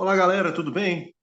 Olá, galera, tudo bem?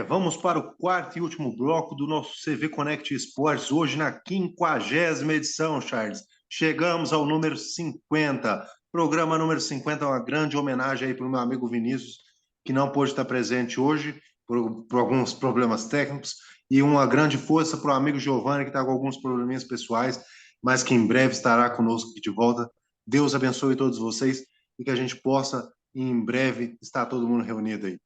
Vamos para o quarto e último bloco do nosso CV Connect Esportes, hoje na 50ª edição, Charles. Chegamos ao número 50. Programa número 50 é uma grande homenagem aí para o meu amigo Vinícius, que não pôde estar presente hoje por alguns problemas técnicos, e uma grande força para o amigo Giovanni, que está com alguns probleminhas pessoais, mas que em breve estará conosco aqui de volta. Deus abençoe todos vocês e que a gente possa, em breve, estar todo mundo reunido aí.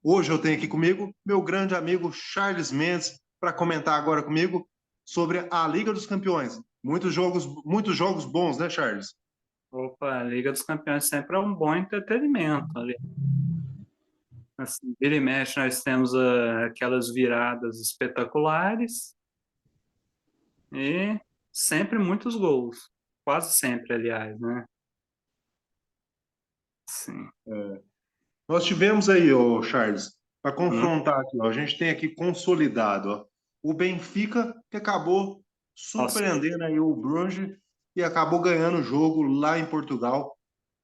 Hoje eu tenho aqui comigo meu grande amigo Charles Mendes para comentar agora comigo sobre a Liga dos Campeões. Muitos jogos bons, né, Charles? Opa, a Liga dos Campeões sempre é um bom entretenimento ali. Assim, vira e mexe, nós temos aquelas viradas espetaculares e sempre muitos gols. Quase sempre, aliás, né? Sim. Nós tivemos aí, ô Charles, para Uhum. confrontar aqui, ó, a gente tem aqui consolidado, ó, o Benfica, que acabou Nossa, surpreendendo aí o Bruges e acabou ganhando o jogo lá em Portugal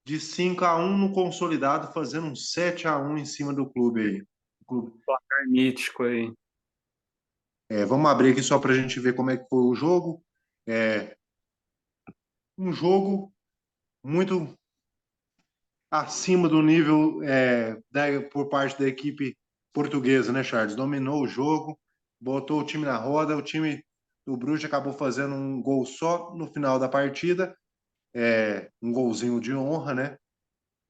de 5-1 no consolidado, fazendo um 7-1 em cima do clube aí. placar mítico aí. Vamos abrir aqui só para a gente ver como é que foi o jogo. É, um jogo muito acima do nível por parte da equipe portuguesa, né, Charles? Dominou o jogo, botou o time na roda, o time do Bruges acabou fazendo um gol só no final da partida, um golzinho de honra, né?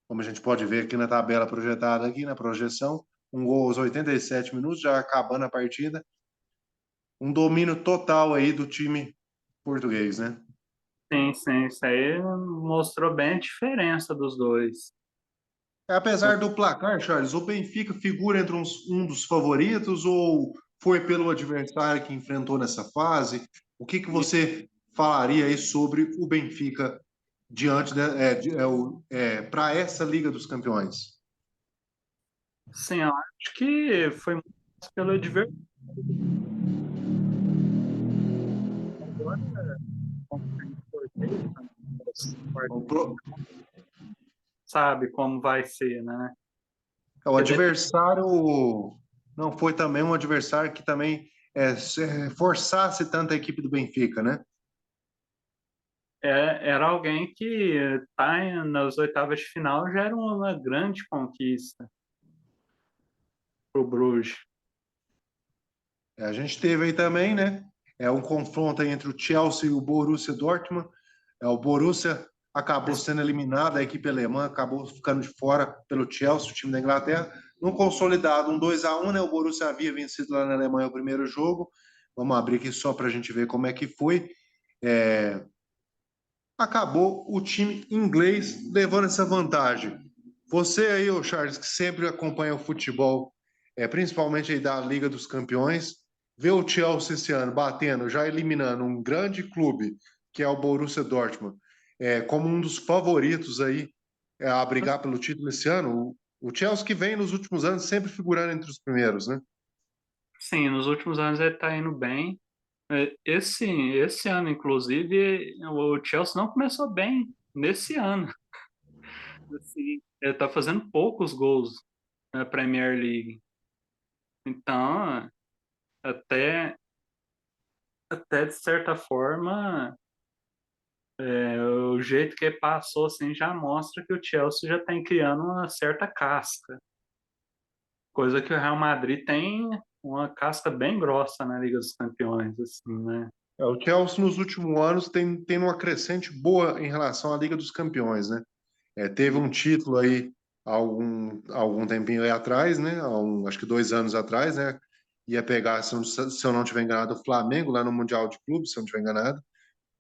Como a gente pode ver aqui na tabela projetada, aqui na projeção, um gol aos 87 minutos, já acabando a partida. Um domínio total aí do time português, né? Sim, sim, isso aí mostrou bem a diferença dos dois. Apesar do placar, Charles, o Benfica figura entre um dos favoritos ou foi pelo adversário que enfrentou nessa fase? O que você falaria aí sobre o Benfica diante para essa Liga dos Campeões? Sim, eu acho que foi muito pelo adversário. Agora, como tem sorteio, né? O, pro- Sabe como vai ser, né? o adversário não foi também um adversário que também forçasse tanto a equipe do Benfica, né? Era alguém que tá nas oitavas de final já era uma grande conquista para o Bruges. A gente teve aí também, né? Um confronto aí entre o Chelsea e o Borussia Dortmund. O Borussia acabou sendo eliminado, a equipe alemã acabou ficando de fora pelo Chelsea, o time da Inglaterra. No consolidado, um 2-1, né? O Borussia havia vencido lá na Alemanha o primeiro jogo. Vamos abrir aqui só para a gente ver como é que foi. É, Acabou o time inglês levando essa vantagem. Você aí, ô Charles, que sempre acompanha o futebol, principalmente aí da Liga dos Campeões, vê o Chelsea esse ano batendo, já eliminando um grande clube, que é o Borussia Dortmund, como um dos favoritos aí a brigar pelo título esse ano. O Chelsea que vem nos últimos anos sempre figurando entre os primeiros, né? Sim, nos últimos anos ele está indo bem. Esse ano, inclusive, o Chelsea não começou bem nesse ano. Assim, ele está fazendo poucos gols na Premier League. Então, até, até de certa forma, o jeito que ele passou assim, já mostra que o Chelsea já está criando uma certa casca. Coisa que o Real Madrid tem uma casca bem grossa na Liga dos Campeões, assim, né? O Chelsea nos últimos anos tem uma crescente boa em relação à Liga dos Campeões, né? Teve um título aí algum tempinho aí atrás, né? Acho que 2 anos atrás, né? Ia pegar, se eu não tiver enganado, o Flamengo lá no Mundial de Clubes, se eu não tiver enganado.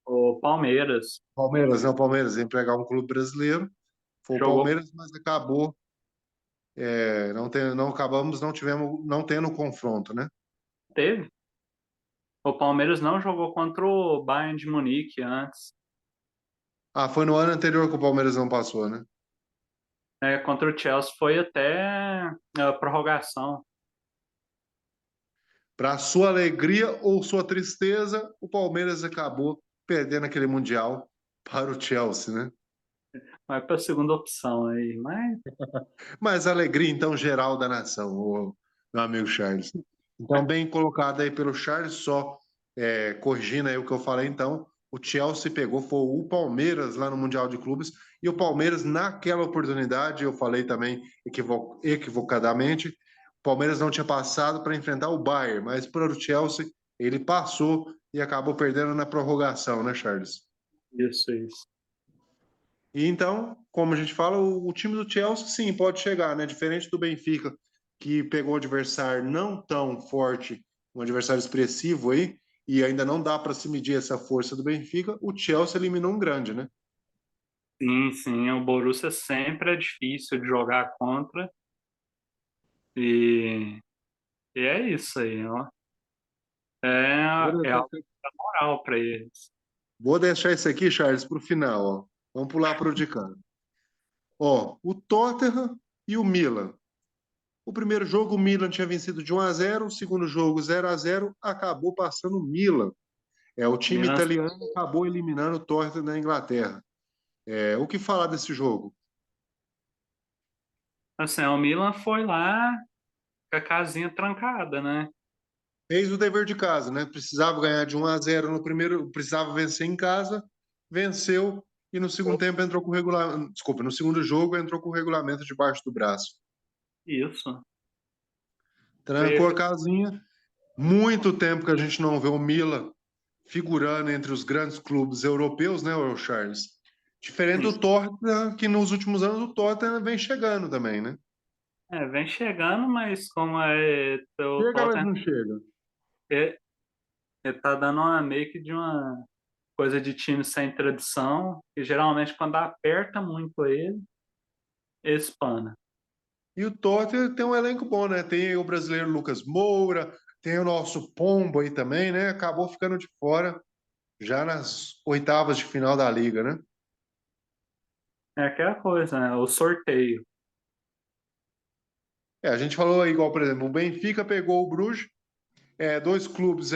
O Palmeiras Palmeiras, não, Palmeiras ia pegar um clube brasileiro. Foi o jogou, Palmeiras, mas acabou, não acabamos, não tivemos, não tendo confronto, né? teve. O Palmeiras não jogou contra o Bayern de Munique antes. Ah, foi no ano anterior que o Palmeiras não passou, né? Contra o Chelsea foi até a prorrogação. Para sua alegria ou sua tristeza, o Palmeiras acabou perdendo aquele Mundial para o Chelsea, né? vai para a segunda opção aí, mas Mas a alegria, então, geral da nação, o meu amigo Charles. Então, bem colocado aí pelo Charles, só corrigindo aí o que eu falei, então, o Chelsea pegou, foi o Palmeiras lá no Mundial de Clubes, e o Palmeiras, naquela oportunidade, eu falei também equivocadamente, o Palmeiras não tinha passado para enfrentar o Bayern, mas para o Chelsea ele passou e acabou perdendo na prorrogação, né, Charles? isso, isso. E então, como a gente fala, o time do Chelsea sim pode chegar, né? Diferente do Benfica, que pegou um adversário não tão forte, um adversário expressivo aí, e ainda não dá para se medir essa força do Benfica, o Chelsea eliminou um grande, né? Sim, sim, o Borussia sempre é difícil de jogar contra e, e é isso aí, ó. Vou É deixar, algo moral para eles. vou deixar isso aqui, Charles, para o final, ó. Vamos pular para o de cá. Ó, o Tottenham e o Milan. O primeiro jogo, o Milan tinha vencido de 1-0, o segundo jogo, 0-0, acabou passando o Milan. O time Milan, italiano acabou eliminando o Tottenham na Inglaterra. O que falar desse jogo? assim, o Milan foi lá com a casinha trancada, né? Fez o dever de casa, né? Precisava ganhar de 1-0 no primeiro, precisava vencer em casa, venceu e no segundo tempo entrou com o regulamento, desculpa, no segundo jogo entrou com o regulamento debaixo do braço. Isso. Trancou a Veio, casinha. Muito tempo que a gente não vê o Milan figurando entre os grandes clubes europeus, né, o Charles? Diferente do Tottenham, que nos últimos anos o Tottenham vem chegando também, né? vem chegando, mas como o Chega, mas Tottenham não chega. é, tá dando uma meio que de uma coisa de time sem tradição, e geralmente quando aperta muito ele, espana. E o Tottenham tem um elenco bom, né? Tem o brasileiro Lucas Moura, tem o nosso Pombo aí também, né? Acabou ficando de fora já nas oitavas de final da Liga, né? É aquela coisa, né? O sorteio. A gente falou aí, igual, por exemplo, o Benfica pegou o Bruges, dois clubes,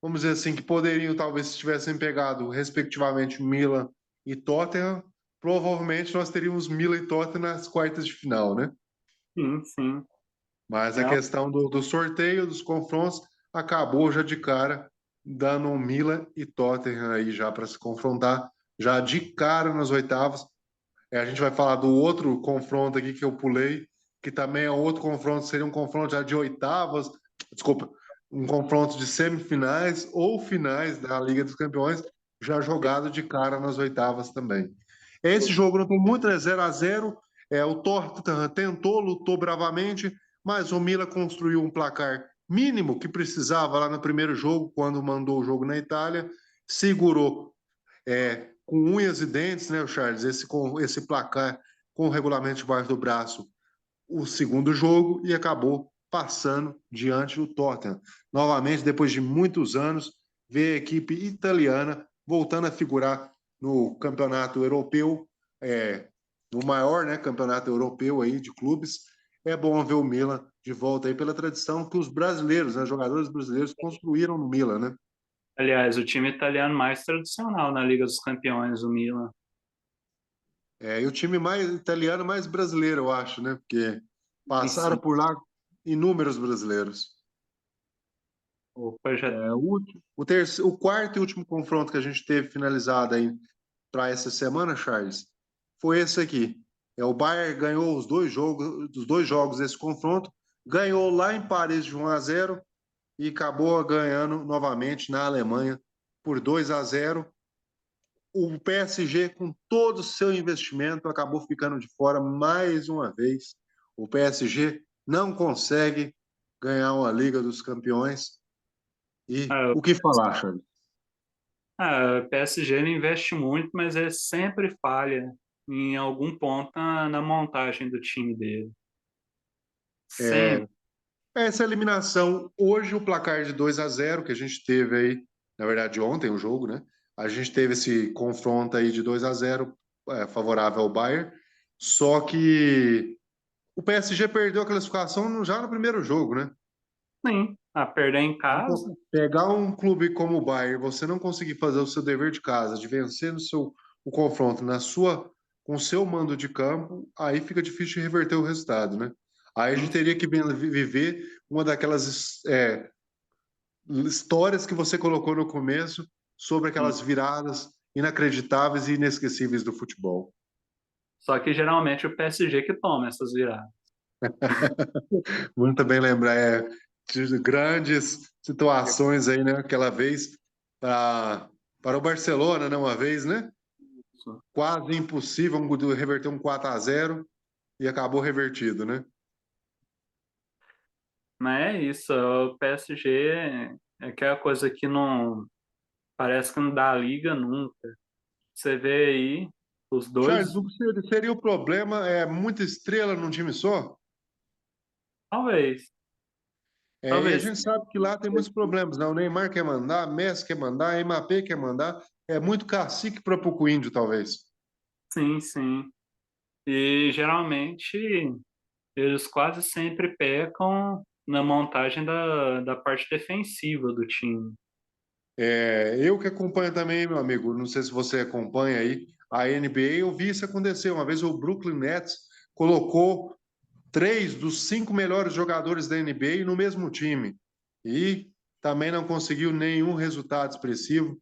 vamos dizer assim, que poderiam, talvez, se tivessem pegado, respectivamente, Milan e Tottenham, provavelmente nós teríamos Milan e Tottenham nas quartas de final, né? Sim, sim. Mas a É, questão do sorteio, dos confrontos, acabou já de cara, dando um Milan e Tottenham aí já para se confrontar, já de cara nas oitavas. A gente vai falar do outro confronto aqui que eu pulei, que também é outro confronto, seria um confronto já de oitavas, desculpa, um confronto de semifinais ou finais da Liga dos Campeões, já jogado de cara nas oitavas também. Esse jogo não tem muito, é 0-0. O Tottenham tentou, lutou bravamente, mas o Milan construiu um placar mínimo que precisava lá no primeiro jogo, quando mandou o jogo na Itália, segurou com unhas e dentes, né, o Charles, esse placar com o regulamento debaixo do braço, o segundo jogo e acabou passando diante do Tottenham. Novamente, depois de muitos anos, ver a equipe italiana voltando a figurar no campeonato europeu, no maior, né, campeonato europeu aí de clubes. É bom ver o Milan de volta aí pela tradição que os brasileiros, né, jogadores brasileiros construíram no Milan, né? aliás, o time italiano mais tradicional na Liga dos Campeões, o Milan. E o time mais italiano, mais brasileiro, eu acho, né? Porque passaram Sim. por lá inúmeros brasileiros. Opa, já O quarto e último confronto que a gente teve finalizado aí para essa semana, Charles, foi esse aqui. O Bayern ganhou os dois jogos desse confronto, ganhou lá em Paris de 1-0 e acabou ganhando novamente na Alemanha por 2-0. O PSG, com todo o seu investimento, acabou ficando de fora mais uma vez. O PSG não consegue ganhar uma Liga dos Campeões. E ah, o que falar, Charles? o PSG ele investe muito, mas ele sempre falha em algum ponto na montagem do time dele. É, Sempre. essa eliminação, hoje o placar de 2-0 que a gente teve aí, na verdade ontem o jogo, né? A gente teve esse confronto aí de 2-0 favorável ao Bayern, só que o PSG perdeu a classificação já no primeiro jogo, né? Sim, a perder em casa. Pegar um clube como o Bayern, você não conseguir fazer o seu dever de casa, de vencer o confronto na sua com o seu mando de campo, aí fica difícil de reverter o resultado, né? Aí a gente Sim, teria que viver uma daquelas histórias que você colocou no começo sobre sim. aquelas viradas inacreditáveis e inesquecíveis do futebol. Só que geralmente o PSG que toma essas viradas. Muito bem lembrar, de grandes situações aí, né? Aquela vez para para o Barcelona, né? Uma vez, né? Quase impossível reverter um 4-0 e acabou revertido, né? Mas é isso, o PSG é aquela coisa que não parece que não dá liga nunca. Você vê aí os Charles, dois, o que seria o problema é muita estrela num time só? talvez, E a talvez, gente sabe que lá tem muitos problemas, né? O Neymar quer mandar, Messi quer mandar, Mbappé quer mandar. É muito cacique para pouco índio, talvez. sim, sim. E geralmente eles quase sempre pecam na montagem da parte defensiva do time. Eu que acompanho também, meu amigo, não sei se você acompanha aí a NBA, eu vi isso acontecer. Uma vez o Brooklyn Nets colocou três dos cinco melhores jogadores da NBA no mesmo time e também não conseguiu nenhum resultado expressivo.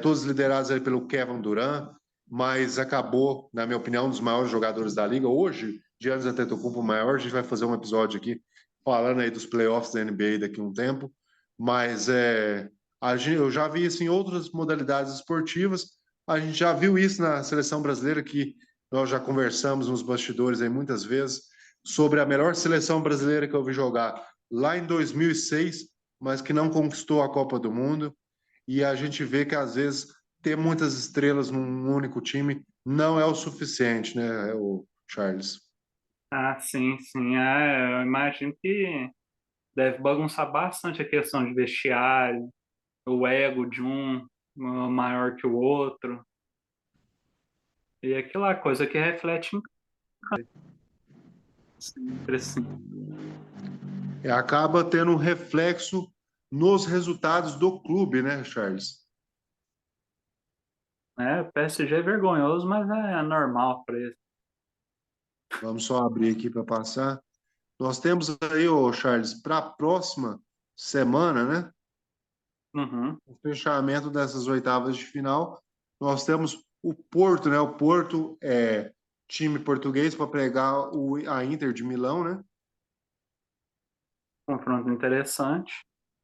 Todos liderados aí pelo Kevin Durant, mas acabou, na minha opinião, um dos maiores jogadores da liga. Hoje, Giannis Antetokounmpo, o maior, a gente vai fazer um episódio aqui falando aí dos playoffs da NBA daqui a um tempo, mas eu já vi isso em outras modalidades esportivas, a gente já viu isso na seleção brasileira, que nós já conversamos nos bastidores aí muitas vezes, sobre a melhor seleção brasileira que eu vi jogar lá em 2006, mas que não conquistou a Copa do Mundo. E a gente vê que às vezes ter muitas estrelas num único time não é o suficiente, né, o Charles? Ah, sim, sim. Eu imagino que deve bagunçar bastante a questão de vestiário, o ego de maior que o outro. E aquela coisa que reflete em sempre assim. Acaba tendo um reflexo nos resultados do clube, né, Charles? Né? O PSG é vergonhoso, mas é normal para eles. Vamos só abrir aqui para passar. Nós temos aí, ô Charles, para a próxima semana, né? Uhum. O fechamento dessas oitavas de final, nós temos o Porto, né? O Porto é time português para pegar a Inter de Milão, né? Confronto interessante.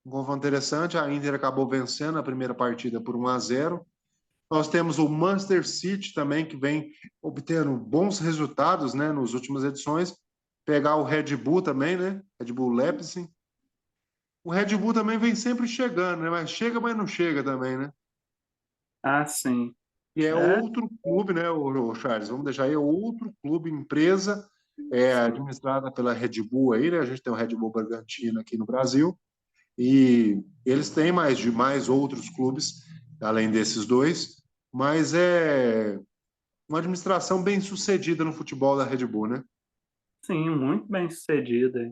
Um confronto interessante. A Inter acabou vencendo a primeira partida por 1-0. Nós temos o Manchester City também, que vem obtendo bons resultados, né, nas últimas edições. Pegar o Red Bull também, né? Red Bull Leipzig. O Red Bull também vem sempre chegando, né? Mas chega, mas não chega também, né? Ah, sim. E é É, outro clube, né, o Charles? Vamos deixar aí, é outro clube, empresa, sim. administrada pela Red Bull aí, né? A gente tem o Red Bull Bragantino aqui no Brasil. E eles têm mais outros clubes, além desses dois, mas é uma administração bem sucedida no futebol da Red Bull, né? Sim, muito bem sucedida.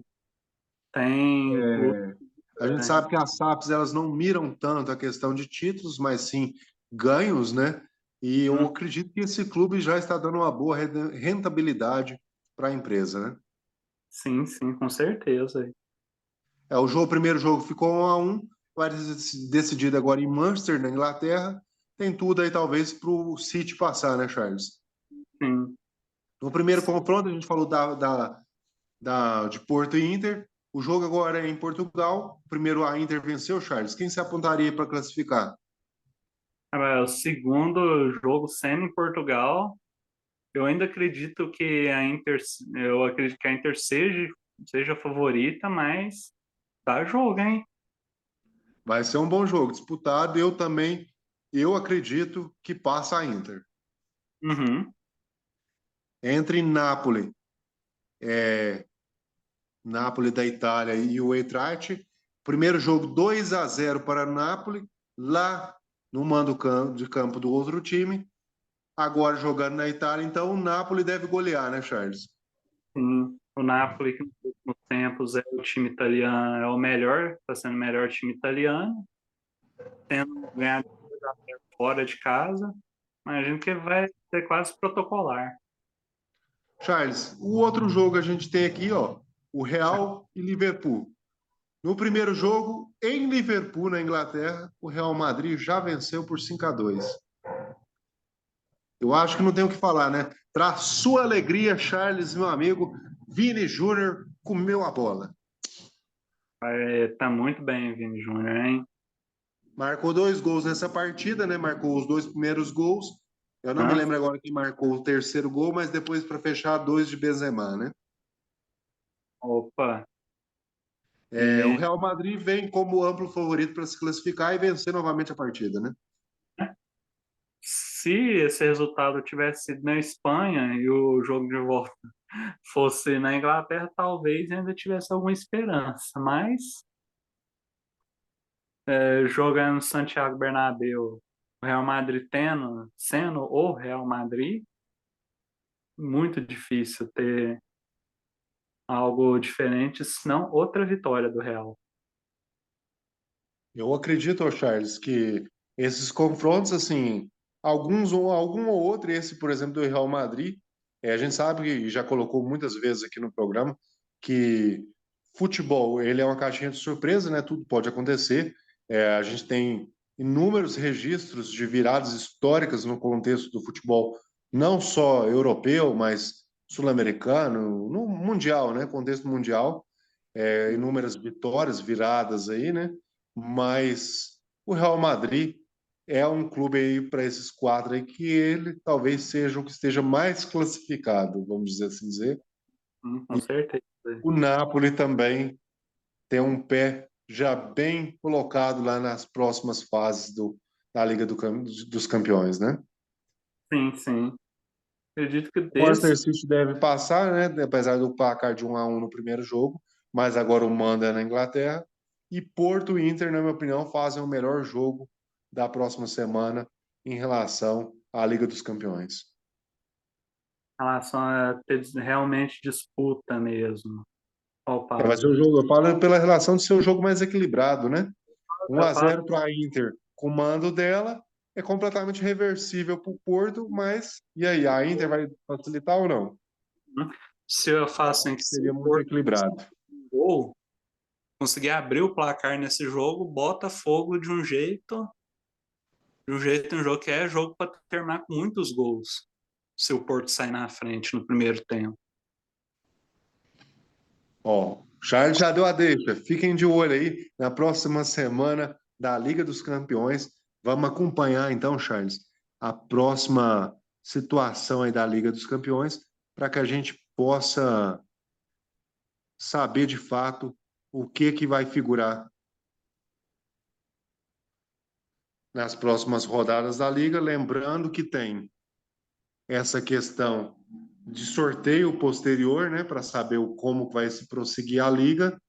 Tem clube. A gente Né? sabe que as SAFs elas não miram tanto a questão de títulos, mas sim ganhos, né? E eu Hum, acredito que esse clube já está dando uma boa rentabilidade para a empresa, né? sim, sim, com certeza. O primeiro jogo ficou 1-1, vai ser decidido agora em Manchester, na Inglaterra. Tem tudo aí, talvez, para o City passar, né, Charles? Sim. No primeiro confronto, a gente falou de Porto e Inter. O jogo agora é em Portugal. Primeiro a Inter venceu, Charles. Quem se apontaria para classificar? O segundo jogo sendo em Portugal, eu ainda acredito que a Inter, eu acredito que a Inter seja a favorita, mas dá jogo, hein? Vai ser um bom jogo, disputado. Eu acredito que passa a Inter. Uhum. Entre Nápoles da Itália e o Eintracht. Primeiro jogo 2-0 para Nápoles, lá no mando de campo do outro time. Agora jogando na Itália, então o Nápoles deve golear, né, Charles? Sim. O Napoli, que nos últimos tempos é o time italiano, é o melhor, está sendo o melhor time italiano, tendo ganhado fora de casa. Imagino que vai ser quase protocolar. Charles, o outro jogo a gente tem aqui, ó, o Real e Liverpool. No primeiro jogo, em Liverpool, na Inglaterra, o Real Madrid já venceu por 5-2. Eu acho que não tem o que falar, né? Para sua alegria, Charles, meu amigo, Vini Júnior comeu a bola. Tá muito bem, Vini Júnior, hein? Marcou 2 gols nessa partida, né? Marcou os 2 primeiros gols. Eu não me Hã? lembro agora quem marcou o terceiro gol, mas depois para fechar 2 de Benzema, né? Opa! O E Real Madrid vem como amplo favorito para se classificar e vencer novamente a partida, né? se esse resultado tivesse sido na Espanha e o jogo de volta fosse na Inglaterra, talvez ainda tivesse alguma esperança. Mas jogando no Santiago Bernabéu, o Real Madrid sendo o Real Madrid, muito difícil ter algo diferente, senão outra vitória do Real. Eu acredito, Charles, que esses confrontos, assim, algum ou outro, esse, por exemplo, do Real Madrid, a gente sabe que já colocou muitas vezes aqui no programa que futebol, ele é uma caixinha de surpresa, né? Tudo pode acontecer. A gente tem inúmeros registros de viradas históricas no contexto do futebol, não só europeu, mas sul-americano, no mundial, né? Contexto mundial, inúmeras vitórias, viradas aí, né? Mas o Real Madrid é um clube aí para esses quatro aí que ele talvez seja o que esteja mais classificado, vamos dizer assim dizer. Com certeza. O Napoli também tem um pé já bem colocado lá nas próximas fases da Liga dos Campeões, né? Sim, sim. Acredito que O Manchester desse. City deve passar, né? Apesar do placar de 1-1 no primeiro jogo, mas agora o manda é na Inglaterra. E Porto e Inter, na minha opinião, fazem o melhor jogo da próxima semana em relação à Liga dos Campeões. Relação a ter realmente disputa mesmo. Vai Palpável. ser o jogo, eu falo pela relação de ser o jogo mais equilibrado, né? um Eu a falo, zero para a Inter, com o mando dela, é completamente reversível para o Porto, mas e aí, a Inter vai facilitar ou não? né? Se eu faço assim, que se Seria o muito Porto equilibrado. gol, conseguir abrir o placar nesse jogo, bota fogo de um jogo que é jogo para terminar com muitos gols. Se o Porto sair na frente no primeiro tempo. Ó, Charles já deu a deixa. Fiquem de olho aí na próxima semana da Liga dos Campeões. Vamos acompanhar então, Charles, a próxima situação aí da Liga dos Campeões para que a gente possa saber de fato o que vai figurar nas próximas rodadas da Liga. Lembrando que tem essa questão de sorteio posterior, né, para saber como vai se prosseguir a Liga.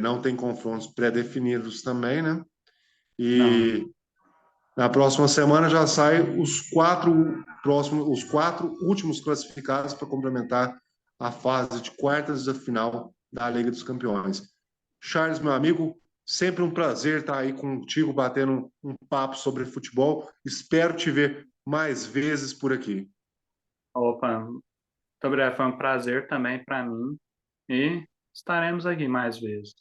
Não tem confrontos pré-definidos também, né? Não. E na próxima semana já sai os quatro últimos classificados para complementar a fase de quartas da final da Liga dos Campeões. Charles, meu amigo, sempre um prazer estar aí contigo batendo um papo sobre futebol. Espero te ver mais vezes por aqui. Opa, muito obrigado. Foi um prazer também para mim. E estaremos aqui mais vezes.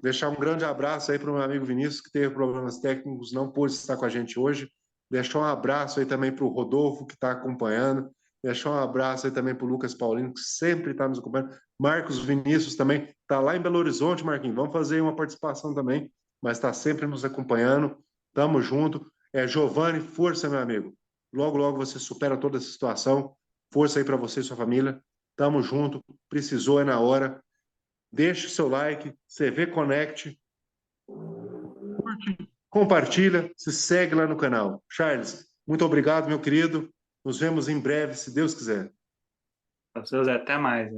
Deixar um grande abraço aí para o meu amigo Vinícius, que teve problemas técnicos, não pôde estar com a gente hoje. Deixar um abraço aí também para o Rodolfo, que está acompanhando. Deixar um abraço aí também para o Lucas Paulino, que sempre está nos acompanhando. Marcos Vinícius também está lá em Belo Horizonte, Marquinhos. Vamos fazer uma participação também, mas está sempre nos acompanhando. Tamo junto. Giovanni, força, meu amigo. Logo, logo você supera toda essa situação. Força aí para você e sua família. Tamo junto. Precisou, é na hora. Deixe o seu like, CV Connect, compartilha, se segue lá no canal. Charles, muito obrigado, meu querido. Nos vemos em breve, se Deus quiser. Até mais.